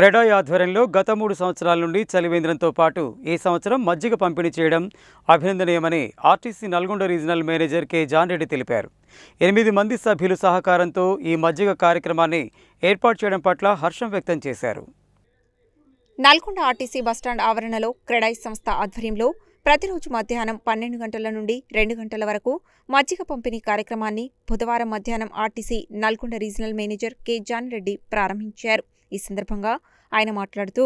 క్రెడాయ్ ఆధ్వర్యంలో గత 3 సంవత్సరాల నుండి చలివేంద్రంతో పాటు ఈ సంవత్సరం మజ్జిగ పంపిణీ చేయడం అభినందనీయమని RTC Nalgonda regional manager K John Reddy తెలిపారు. 8 మంది సభ్యుల సహకారంతో ఈ మజ్జిగ కార్యక్రమాన్ని ఏర్పాటు చేయడం పట్ల హర్షం వ్యక్తం చేశారు. నల్గొండ ఆర్టీసీ బస్టాండ్ ఆవరణలో క్రెడాయ్ సంస్థ ఆధ్వర్యంలో ప్రతిరోజు మధ్యాహ్నం 12 గంటల నుండి 2 గంటల వరకు మజ్జిగ పంపిణీ కార్యక్రమాన్ని బుధవారం మధ్యాహ్నం RTC Nalgonda regional manager K John Reddy ప్రారంభించారు. ఈ సందర్భంగా ఆయన మాట్లాడుతూ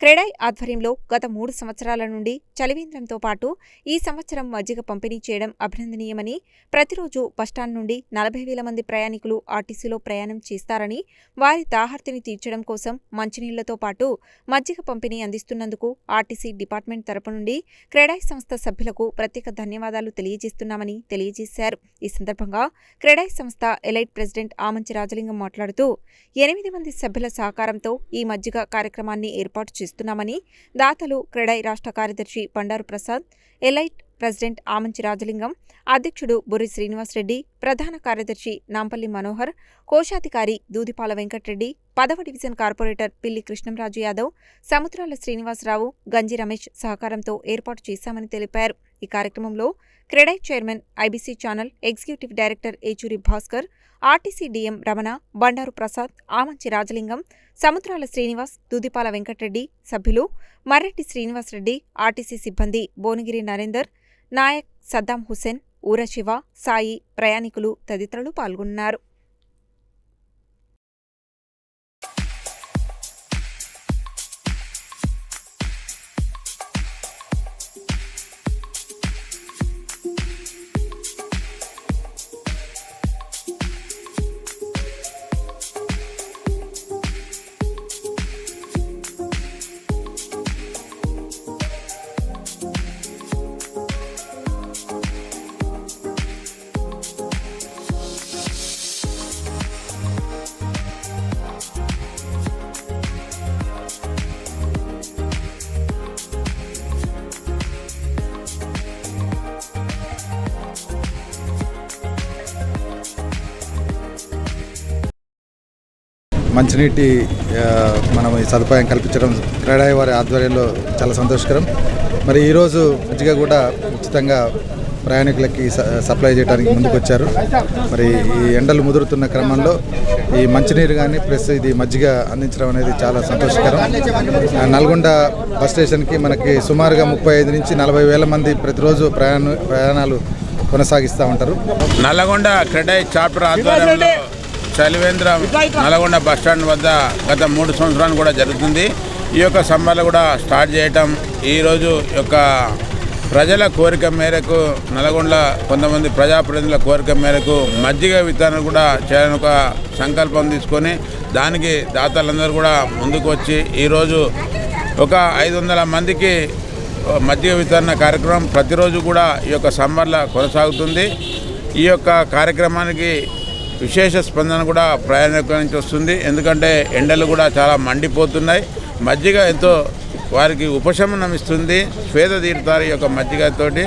క్రెడాయ్ ఆధ్వర్యంలో గత 3 సంవత్సరాల నుండి చలివేంద్రంతో పాటు ఈ సంవత్సరం మజ్జిగ పంపిణీ చేయడం అభినందనీయమని, ప్రతిరోజు బస్టాండ్ నుండి 40,000 మంది ప్రయాణికులు ఆర్టీసీలో ప్రయాణం చేస్తారని, వారి దాహార్తిని తీర్చడం కోసం మంచినీళ్లతో పాటు మజ్జిగ పంపిణీ అందిస్తున్నందుకు ఆర్టీసీ డిపార్ట్మెంట్ తరపు నుండి క్రెడాయ్ సంస్థ సభ్యులకు ప్రత్యేక ధన్యవాదాలు తెలియజేస్తున్నామని తెలియజేశారు. ఈ సందర్భంగా క్రెడాయ్ సంస్థ ఎలైట్ ప్రెసిడెంట్ ఆమంచి రాజలింగం మాట్లాడుతూ 8 మంది సభ్యుల సహకారంతో ఈ మజ్జిగ కార్యక్రమాన్ని ఏర్పాటు చేస్తున్నామని, దాతలు క్రెడాయ్ రాష్ట్ర కార్యదర్శి బండారు ప్రసాద్, ఎలైట్ ప్రెసిడెంట్ ఆమంచి రాజలింగం, అధ్యక్షుడు బుర్రి శ్రీనివాసరెడ్డి, ప్రధాన కార్యదర్శి నాంపల్లి మనోహర్, కోశాధికారి దూదిపాల వెంకటరెడ్డి, 10వ డివిజన్ కార్పొరేటర్ పిల్లి కృష్ణంరాజు యాదవ్, సముద్రాల శ్రీనివాసరావు, గంజి రమేష్ సహకారంతో ఏర్పాటు చేశామని తెలిపారు. ఈ కార్యక్రమంలో CREDAI chairman, IBC channel executive director Yechuri Bhaskar, RTC DM Ramana, Bandaru Prasad, Amanchi Rajalingam, Samudrala Srinivas, Doodipala Venkatareddy, సభ్యులు మర్రెడ్డి శ్రీనివాసరెడ్డి, ఆర్టీసీ సిబ్బంది భువనగిరి నరేందర్, నాయక్, సద్దాం హుసేన్, ఊరశివ, సాయి, ప్రయాణికులు తదితరులు పాల్గొన్నారు. మంచినీటి మనం ఈ సదుపాయం కల్పించడం క్రెడాయ్ వారి ఆధ్వర్యంలో చాలా సంతోషకరం. మరి ఈరోజు మజ్జిగ కూడా ఉచితంగా ప్రయాణికులకి సప్లై చేయడానికి ముందుకొచ్చారు. మరి ఈ ఎండలు ముదురుతున్న క్రమంలో ఈ మంచినీరు కానీ ప్లస్ ఇది మజ్జిగ అందించడం అనేది చాలా సంతోషకరం. నల్గొండ బస్ స్టేషన్కి మనకి సుమారుగా 35 నుంచి 40,000 మంది ప్రతిరోజు ప్రయాణాలు కొనసాగిస్తూ ఉంటారు. నల్గొండ క్రెడాయ్ చాప్టర్ ఆధ్వర్యంలో చలివేంద్రం నల్గొండ బస్టాండ్ వద్ద గత 3 సంవత్సరాలు కూడా జరుగుతుంది. ఈ యొక్క సమ్మర్లు కూడా స్టార్ట్ చేయటం ఈరోజు యొక్క ప్రజల కోరిక మేరకు, నల్గొండ కొంతమంది ప్రజాప్రతినిధుల కోరిక మేరకు మజ్జిగ వితరణ కూడా చేయాలని ఒక సంకల్పం తీసుకొని దానికి దాతలందరూ కూడా ముందుకు వచ్చి ఈరోజు ఒక 500 మందికి మజ్జిగ వితరణ కార్యక్రమం ప్రతిరోజు కూడా ఈ యొక్క సమ్మర్లో కొనసాగుతుంది. ఈ యొక్క కార్యక్రమానికి విశేష స్పందన కూడా ప్రయాణికుల నుంచి వస్తుంది. ఎందుకంటే ఎండలు కూడా చాలా మండిపోతున్నాయి. మజ్జిగ ఎంతో వారికి ఉపశమనం ఇస్తుంది, స్వేద తీరుతారు ఈ యొక్క మజ్జిగతోటి.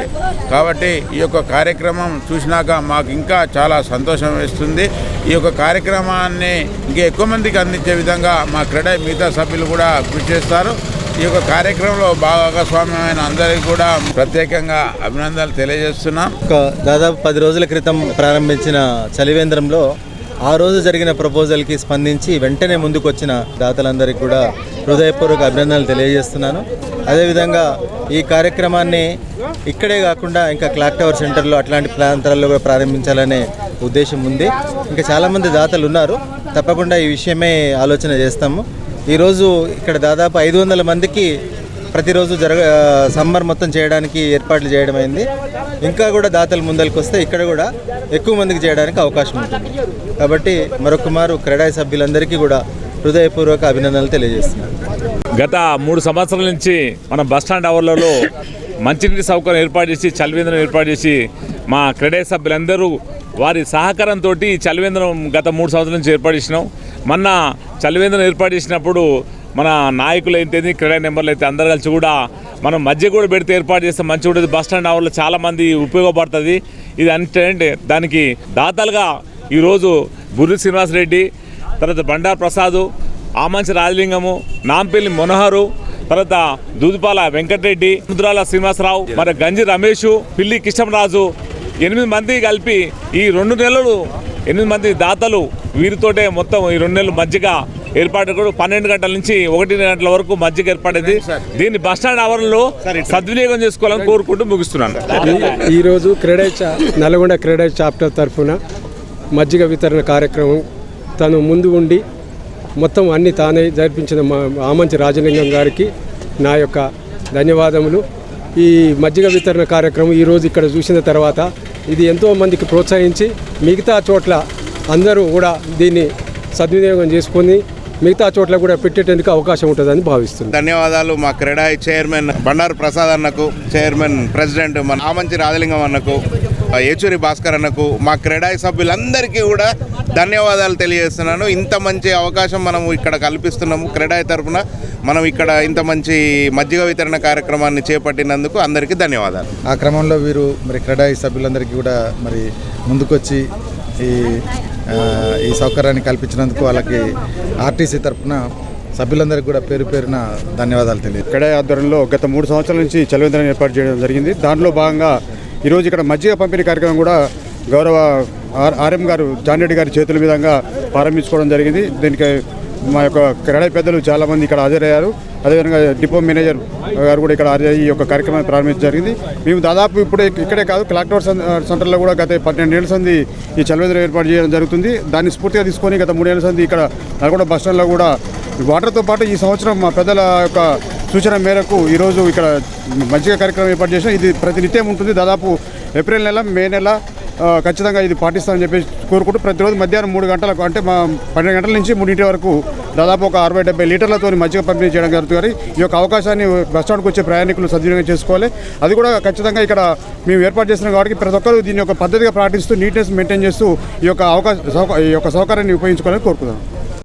కాబట్టి ఈ యొక్క కార్యక్రమం చూసినాక మాకు ఇంకా చాలా సంతోషం వేస్తుంది. ఈ యొక్క కార్యక్రమాన్ని ఇంకా ఎక్కువ మందికి అందించే విధంగా మా క్రెడాయ్ మిగతా సభ్యులు కూడా కృషి చేస్తారు. ఈ యొక్క కార్యక్రమంలో భాగస్వామ్యమైన అందరికీ కూడా ప్రత్యేకంగా అభినందనలు తెలియజేస్తున్నాం. దాదాపు 10 రోజుల క్రితం ప్రారంభించిన చలివేంద్రంలో ఆ రోజు జరిగిన ప్రపోజల్కి స్పందించి వెంటనే ముందుకు వచ్చిన దాతలందరికీ కూడా హృదయపూర్వక అభినందనలు తెలియజేస్తున్నాను. అదేవిధంగా ఈ కార్యక్రమాన్ని ఇక్కడే కాకుండా ఇంకా క్లాక్ టవర్ సెంటర్లో అట్లాంటి ప్రాంతాల్లో కూడా ప్రారంభించాలనే ఉద్దేశం ఉంది. ఇంకా చాలామంది దాతలు ఉన్నారు. తప్పకుండా ఈ విషయమే ఆలోచన చేస్తాము. ఈరోజు ఇక్కడ దాదాపు 500 మందికి ప్రతిరోజు సమ్మర్ మొత్తం చేయడానికి ఏర్పాట్లు చేయడం అయింది. ఇంకా కూడా దాతలు ముందరికి వస్తే ఇక్కడ కూడా ఎక్కువ మందికి చేయడానికి అవకాశం ఉంటుంది. కాబట్టి మరొక మారు క్రెడాయ్ సభ్యులందరికీ కూడా హృదయపూర్వక అభినందనలు తెలియజేస్తున్నాను. గత 3 సంవత్సరాల నుంచి మన బస్టాండ్ అవర్లలో మంచినీటి సౌకర్యం ఏర్పాటు చేసి, చలివేంద్రం ఏర్పాటు చేసి మా క్రెడాయ్ సభ్యులందరూ వారి సహకారంతో చలివేంద్రం గత 3 సంవత్సరాల నుంచి ఏర్పాటు చేసినాం. మొన్న చలివేంద్రం ఏర్పాటు చేసినప్పుడు మన నాయకులు అయితే, క్రెడాయ్ నెంబర్లు అయితే అందరు కలిసి కూడా మనం మధ్య కూడా పెడితే ఏర్పాటు చేస్తే మంచిగా ఉంటుంది. బస్టాండ్ అవర్లో చాలామంది ఉపయోగపడుతుంది. ఇది అంటే దానికి దాతలుగా ఈరోజు బుర్రి శ్రీనివాసరెడ్డి, తర్వాత బండారు ప్రసాద్, ఆమంచి రాజలింగము, నాంపల్లి మనోహరు, తర్వాత దూదుపాల వెంకటరెడ్డి, ముద్రాల శ్రీనివాసరావు, మరి గంజి రమేష్, పిల్లి కృష్ణరాజు 8 మంది కలిపి ఈ 2 నెలలు 8 మంది దాతలు వీరితోటే మొత్తం ఈ 2 నెలలు మజ్జిగ ఏర్పాటు కూడా 12 గంటల నుంచి 1 గంటల వరకు మజ్జిగ ఏర్పడింది. దీన్ని బస్టాండ్ ఆవరణలో సద్వినియోగం చేసుకోవాలని కోరుకుంటూ ముగిస్తున్నాను. ఈరోజు నల్గొండ క్రెడై చాప్టర్ తరఫున మజ్జిగ వితరణ కార్యక్రమం తను ముందు ఉండి మొత్తం అన్ని తానే జరిపించిన ఆమంచి రాజలింగం గారికి నా యొక్క ధన్యవాదములు. ఈ మజ్జిగ వితరణ కార్యక్రమం ఈరోజు ఇక్కడ చూసిన తర్వాత ఇది ఎంతో మందికి ప్రోత్సహించి మిగతా చోట్ల అందరూ కూడా దీన్ని సద్వినియోగం చేసుకొని మిగతా చోట్ల కూడా పెట్టేందుకు అవకాశం ఉంటుందని భావిస్తున్నాను. ధన్యవాదాలు మా క్రెడాయి చైర్మన్ బండారు ప్రసాద్ అన్నకు, చైర్మన్ ప్రెసిడెంట్ మన ఆమంచి రాజలింగం అన్నకు, ఏచూరి భాస్కర్ అన్నకు, మా క్రెడాయి సభ్యులందరికీ కూడా ధన్యవాదాలు తెలియజేస్తున్నాను. ఇంత మంచి అవకాశం మనము ఇక్కడ కల్పిస్తున్నాము. క్రెడాయి తరఫున మనం ఇక్కడ ఇంత మంచి మజ్జిగ వితరణ కార్యక్రమాన్ని చేపట్టినందుకు అందరికీ ధన్యవాదాలు. ఆ క్రమంలో వీరు మరి క్రెడాయి సభ్యులందరికీ కూడా మరి ముందుకొచ్చి ఈ సౌకర్యాన్ని కల్పించినందుకు వాళ్ళకి ఆర్టీసీ తరఫున సభ్యులందరికీ కూడా పేరు పేరున ధన్యవాదాలు తెలియదు. క్రెడాయి ఆధ్వర్యంలో గత 3 సంవత్సరాల నుంచి చలివేంద్రాన్ని ఏర్పాటు చేయడం జరిగింది. దాంట్లో భాగంగా ఈరోజు ఇక్కడ మజ్జిగ పంపిణీ కార్యక్రమం కూడా గౌరవ ఆర్ఎం గారు జాన్ రెడ్డి గారి చేతుల మీదుగా ప్రారంభించుకోవడం జరిగింది. దీనికి మా యొక్క క్రెడాయి పెద్దలు చాలామంది ఇక్కడ హాజరయ్యారు. అదేవిధంగా డిపో మేనేజర్ గారు కూడా ఇక్కడ హాజరయ్యి ఈ యొక్క కార్యక్రమాన్ని ప్రారంభించడం జరిగింది. మేము దాదాపు ఇక్కడే కాదు క్లాక్ సెంటర్లో కూడా గత 12 ఏళ్ల సంది ఈ చలివేంద్రం ఏర్పాటు చేయడం జరుగుతుంది. దాన్ని స్ఫూర్తిగా తీసుకొని గత 3 ఏళ్ల సంది ఇక్కడ నల్గొండ బస్టాండ్లో కూడా వాటర్తో పాటు ఈ సంవత్సరం మా పెద్దల యొక్క సూచన మేరకు ఈరోజు ఇక్కడ మజ్జిగ కార్యక్రమం ఏర్పాటు చేసాం. ఇది ప్రతినిత్యం ఉంటుంది. దాదాపు ఏప్రిల్ నెల, మే నెల ఖచ్చితంగా ఇది పాటిస్తామని చెప్పేసి కోరుకుంటూ ప్రతిరోజు మధ్యాహ్నం 3 గంటలకు అంటే మా 12 గంటల నుంచి 3 వరకు దాదాపు ఒక 60-70 లీటర్లతో మజ్జిగ పంపిణీ చేయడం జరుగుతుంది. ఈ యొక్క అవకాశాన్ని బస్టాండ్కి వచ్చే ప్రయాణికులు సద్వినియోగం చేసుకోవాలి. అది కూడా ఖచ్చితంగా ఇక్కడ మేము ఏర్పాటు చేసిన కాబట్టి ప్రతి ఒక్కరూ దీన్ని ఒక పద్ధతిగా పాటిస్తూ నీట్నెస్ మెయింటైన్ చేస్తూ ఈ యొక్క సౌకర్యాన్ని ఉపయోగించుకోవాలని కోరుకుందాం.